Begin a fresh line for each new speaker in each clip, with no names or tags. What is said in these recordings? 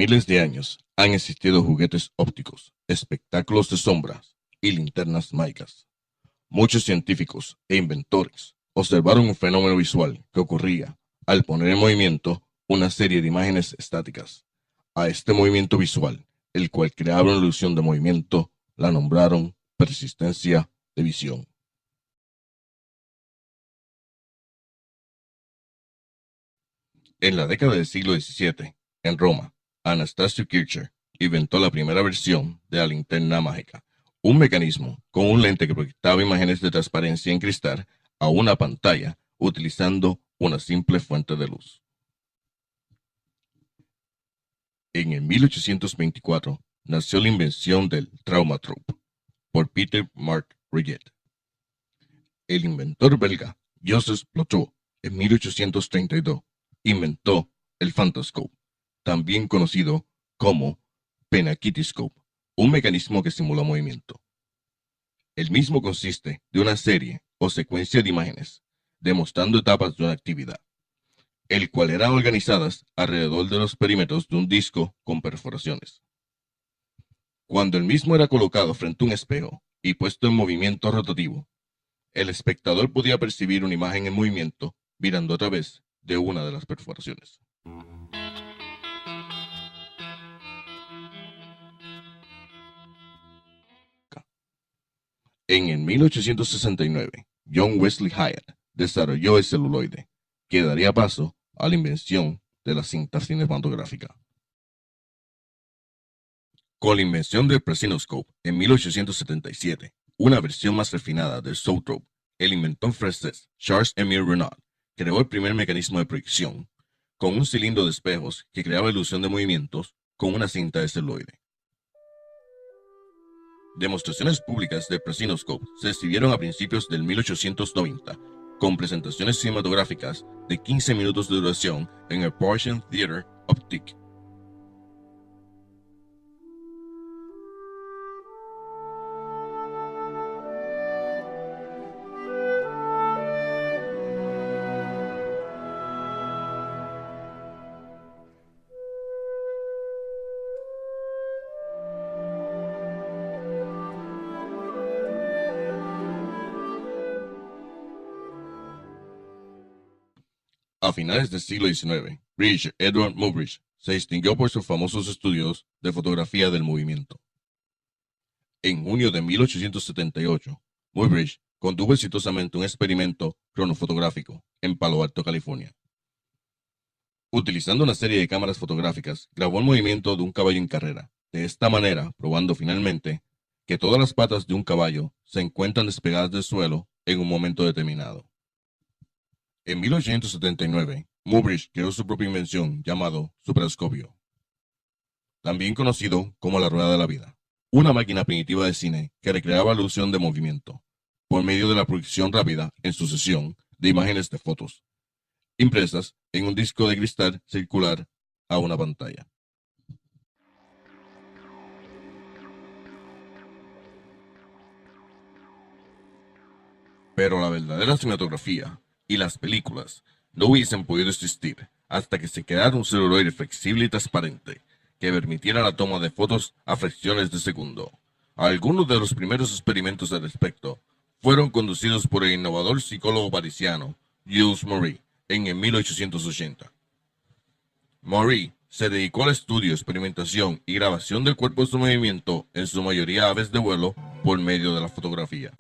miles de años han existido juguetes ópticos, espectáculos de sombras y linternas mágicas. Muchos científicos e inventores observaron un fenómeno visual que ocurría al poner en movimiento una serie de imágenes estáticas. A este movimiento visual, el cual creaba una ilusión de movimiento, la nombraron persistencia de visión. En la década del siglo XVII, en Roma, Anastasio Kircher inventó la primera versión de la linterna mágica, un mecanismo con un lente que proyectaba imágenes de transparencia en cristal a una pantalla utilizando una simple fuente de luz. En el 1824 nació la invención del traumatrope por Peter Mark Riget. El inventor belga Joseph Ploteau en 1832 inventó el Phantascope, también conocido como Phenakitoscope, un mecanismo que simula movimiento. El mismo consiste de una serie o secuencia de imágenes, demostrando etapas de una actividad, el cual eran organizadas alrededor de los perímetros de un disco con perforaciones. Cuando el mismo era colocado frente a un espejo y puesto en movimiento rotativo, el espectador podía percibir una imagen en movimiento mirando a través de una de las perforaciones. En el 1869, John Wesley Hyatt desarrolló el celuloide, que daría paso a la invención de la cinta cinematográfica. Con la invención del Precioscope en 1877, una versión más refinada del Zoetrope, el inventor francés Charles-Émile Renaud creó el primer mecanismo de proyección, con un cilindro de espejos que creaba ilusión de movimientos con una cinta de celuloide. Demostraciones públicas del Precioscope se exhibieron a principios del 1890, con presentaciones cinematográficas de 15 minutos de duración en el Parisian Theatre Optique. A finales del siglo XIX, Richard Edward Muybridge se distinguió por sus famosos estudios de fotografía del movimiento. En junio de 1878, Muybridge condujo exitosamente un experimento cronofotográfico en Palo Alto, California. Utilizando una serie de cámaras fotográficas, grabó el movimiento de un caballo en carrera, de esta manera probando finalmente que todas las patas de un caballo se encuentran despegadas del suelo en un momento determinado. En 1879, Muybridge creó su propia invención llamado superoscopio, también conocido como la rueda de la vida, una máquina primitiva de cine que recreaba la ilusión de movimiento por medio de la proyección rápida en sucesión de imágenes de fotos, impresas en un disco de cristal circular a una pantalla. Pero la verdadera cinematografía y las películas no hubiesen podido existir hasta que se creara un celuloide flexible y transparente que permitiera la toma de fotos a fracciones de segundo. Algunos de los primeros experimentos al respecto fueron conducidos por el innovador psicólogo parisiano Jules Maury en el 1880. Maury se dedicó al estudio, experimentación y grabación de cuerpos de movimiento, en su mayoría aves de vuelo, por medio de la fotografía.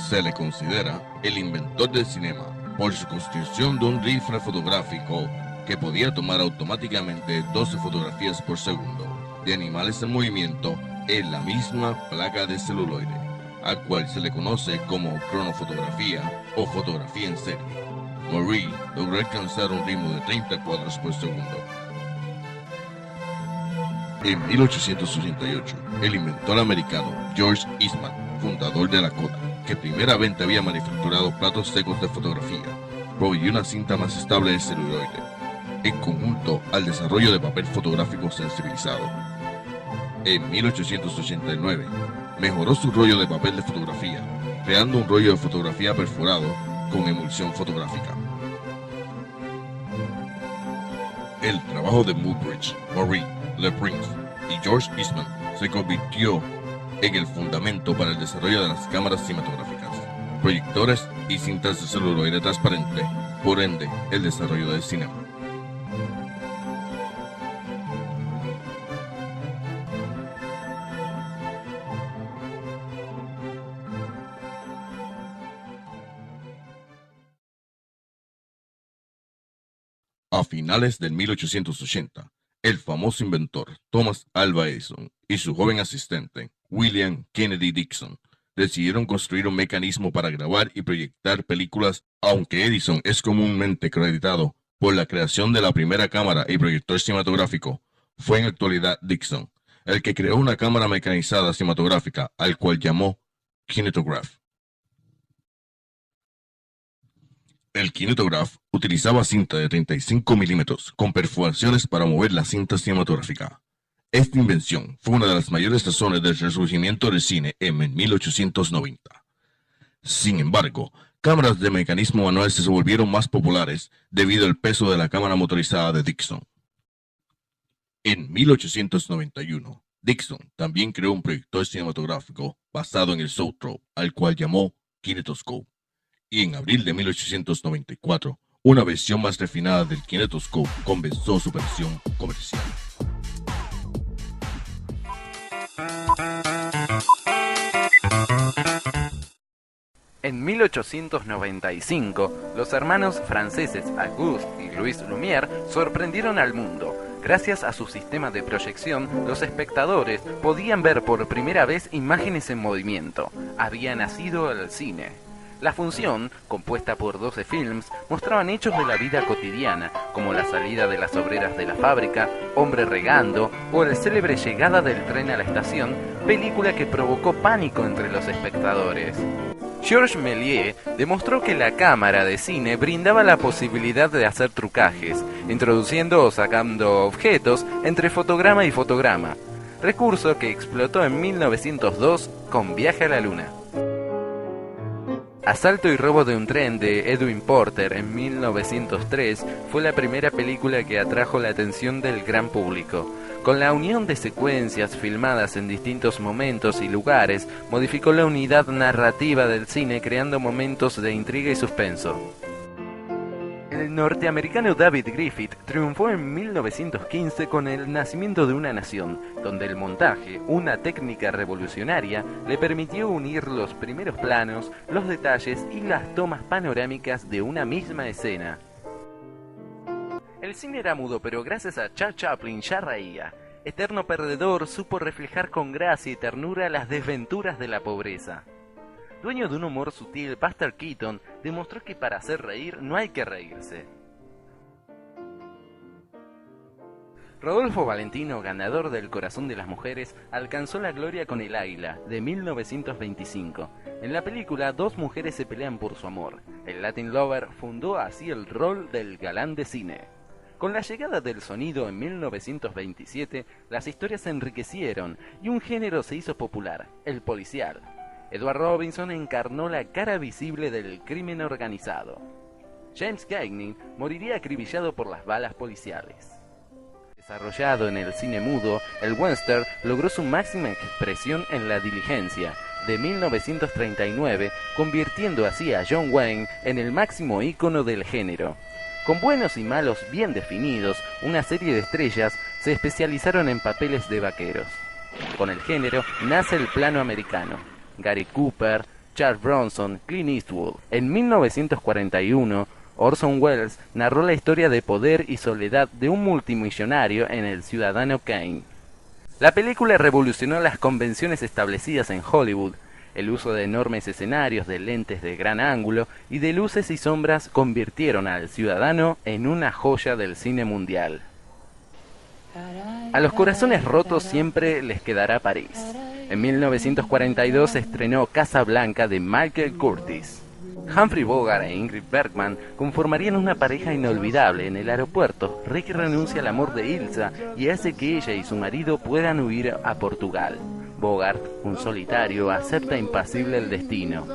Se le considera el inventor del cinema por su construcción de un rifle fotográfico que podía tomar automáticamente 12 fotografías por segundo de animales en movimiento en la misma placa de celuloide, al cual se le conoce como cronofotografía o fotografía en serie. Maury logró alcanzar un ritmo de 30 cuadros por segundo. En 1888, el inventor americano George Eastman, fundador de la Kodak, que primeramente había manufacturado platos secos de fotografía, proveyó una cinta más estable de celuloide, en conjunto al desarrollo de papel fotográfico sensibilizado. En 1889, mejoró su rollo de papel de fotografía, creando un rollo de fotografía perforado con emulsión fotográfica. El trabajo de Muybridge, Maurice, Le Prince y George Eastman se convirtió en el fundamento para el desarrollo de las cámaras cinematográficas, proyectores y cintas de celuloide transparente, por ende, el desarrollo del cine. A finales del 1880, el famoso inventor Thomas Alva Edison y su joven asistente, William Kennedy Dixon, decidieron construir un mecanismo para grabar y proyectar películas, aunque Edison es comúnmente acreditado por la creación de la primera cámara y proyector cinematográfico, fue en actualidad Dixon, el que creó una cámara mecanizada cinematográfica, al cual llamó kinetograph. El kinetograph utilizaba cinta de 35 milímetros con perforaciones para mover la cinta cinematográfica. Esta invención fue una de las mayores razones del resurgimiento del cine en 1890. Sin embargo, cámaras de mecanismo manual se volvieron más populares debido al peso de la cámara motorizada de Dixon. En 1891, Dixon también creó un proyector cinematográfico basado en el Zoetrope, al cual llamó kinetoscope. Y en abril de 1894, una versión más refinada del kinetoscope comenzó su versión comercial.
En 1895, los hermanos franceses Auguste y Louis Lumière sorprendieron al mundo. Gracias a su sistema de proyección, los espectadores podían ver por primera vez imágenes en movimiento. Había nacido el cine. La función, compuesta por 12 films, mostraban hechos de la vida cotidiana, como la salida de las obreras de la fábrica, hombre regando, o la célebre llegada del tren a la estación, película que provocó pánico entre los espectadores. Georges Méliès demostró que la cámara de cine brindaba la posibilidad de hacer trucajes, introduciendo o sacando objetos entre fotograma y fotograma, recurso que explotó en 1902 con Viaje a la Luna. Asalto y robo de un tren de Edwin Porter en 1903 fue la primera película que atrajo la atención del gran público. Con la unión de secuencias filmadas en distintos momentos y lugares, modificó la unidad narrativa del cine creando momentos de intriga y suspenso. El norteamericano David Griffith triunfó en 1915 con El nacimiento de una nación, donde el montaje, una técnica revolucionaria, le permitió unir los primeros planos, los detalles y las tomas panorámicas de una misma escena. El cine era mudo, pero gracias a Charles Chaplin ya reía. Eterno perdedor, supo reflejar con gracia y ternura las desventuras de la pobreza. Dueño de un humor sutil, Buster Keaton demostró que para hacer reír no hay que reírse. Rodolfo Valentino, ganador del Corazón de las Mujeres, alcanzó la gloria con El Águila, de 1925. En la película, dos mujeres se pelean por su amor. El Latin Lover fundó así el rol del galán de cine. Con la llegada del sonido en 1927, las historias se enriquecieron y un género se hizo popular, el policial. Edward Robinson encarnó la cara visible del crimen organizado. James Cagney moriría acribillado por las balas policiales. Desarrollado en el cine mudo, el western logró su máxima expresión en La Diligencia, de 1939, convirtiendo así a John Wayne en el máximo ícono del género. Con buenos y malos bien definidos, una serie de estrellas se especializaron en papeles de vaqueros. Con el género nace el plano americano. Gary Cooper, Charles Bronson, Clint Eastwood. En 1941, Orson Welles narró la historia de poder y soledad de un multimillonario en El Ciudadano Kane. La película revolucionó las convenciones establecidas en Hollywood. El uso de enormes escenarios, de lentes de gran ángulo y de luces y sombras convirtieron al Ciudadano en una joya del cine mundial. A los corazones rotos siempre les quedará París. En 1942 se estrenó Casablanca de Michael Curtiz. Humphrey Bogart e Ingrid Bergman conformarían una pareja inolvidable. En el aeropuerto, Rick renuncia al amor de Ilsa y hace que ella y su marido puedan huir a Portugal. Bogart, un solitario, acepta impasible el destino.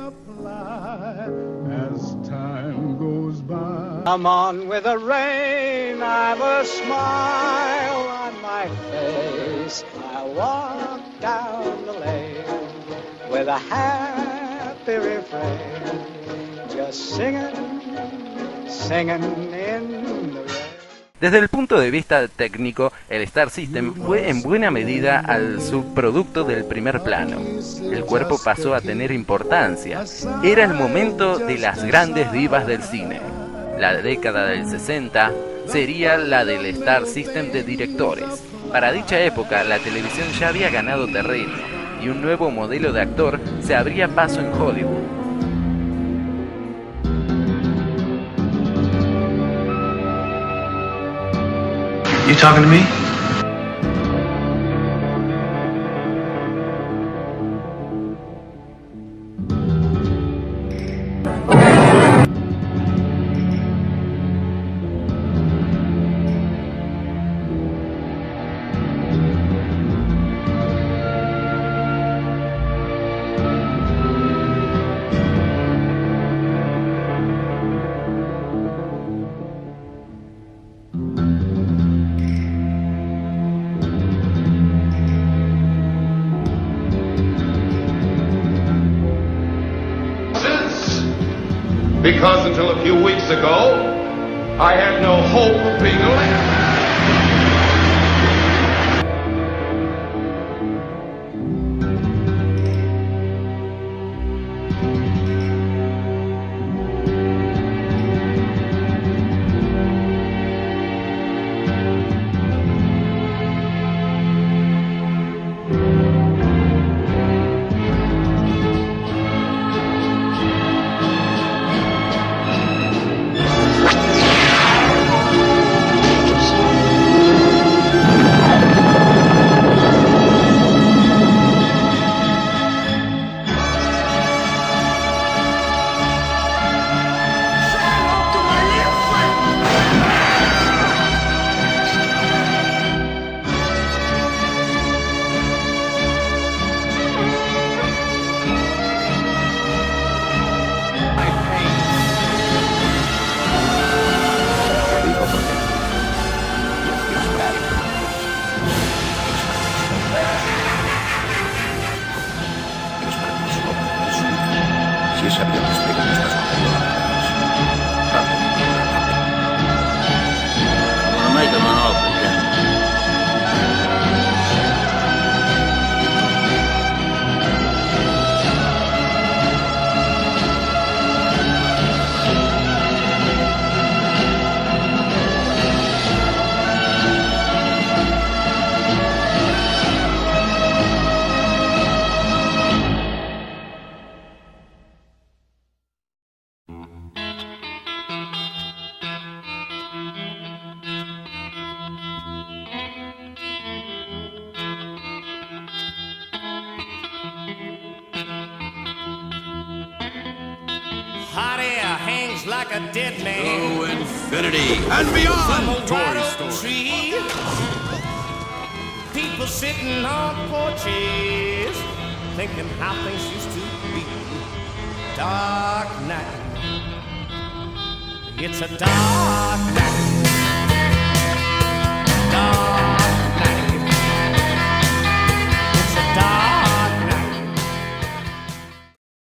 As time goes by.
Come on with the rain, I've a smile on my face. I walk down the lane with a happy refrain, just singing, singing in the rain.
Desde el punto de vista técnico, el Star System fue en buena medida al subproducto del primer plano. El cuerpo pasó a tener importancia. Era el momento de las grandes divas del cine. La década del 60 sería la del Star System de directores. Para dicha época, la televisión ya había ganado terreno y un nuevo modelo de actor se abría paso en Hollywood.
You talking to me?
Because until a few weeks ago, I had no hope of being elected.
Si ese avión despega en estas coordenadas.
Hot air hangs like a dead man.
To infinity and beyond.
Toy Story. People sitting on porches, thinking how things used to be. Dark night. It's a dark night.